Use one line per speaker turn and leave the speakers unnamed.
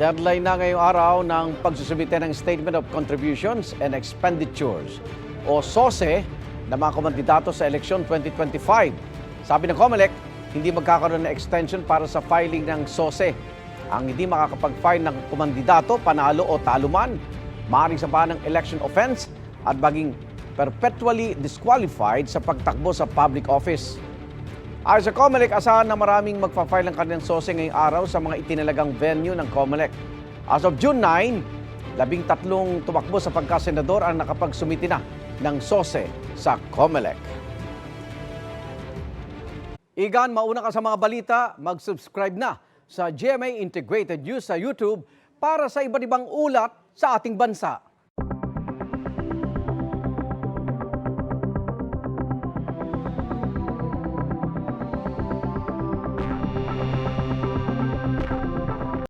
Deadline na ngayong araw ng pagsusubite ng Statement of Contributions and Expenditures o SOSE ng mga kumandidato sa eleksyon 2025. Sabi ng COMELEC, hindi magkakaroon ng extension para sa filing ng SOSE. Ang hindi makakapag-file ng kumandidato, panalo o talo man, maaaring sampahan ng election offense at maging perpetually disqualified sa pagtakbo sa public office. Ayon sa COMELEC, asahan na maraming magpa-file ng kanilang SOSE ngayong araw sa mga itinalagang venue ng COMELEC. As of June 9, 13 tumakbo sa pagkasenador ang nakapagsumiti na ng SOSE sa COMELEC. Igan, mauna ka sa mga balita, mag-subscribe na sa GMA Integrated News sa YouTube para sa iba't ibang ulat sa ating bansa.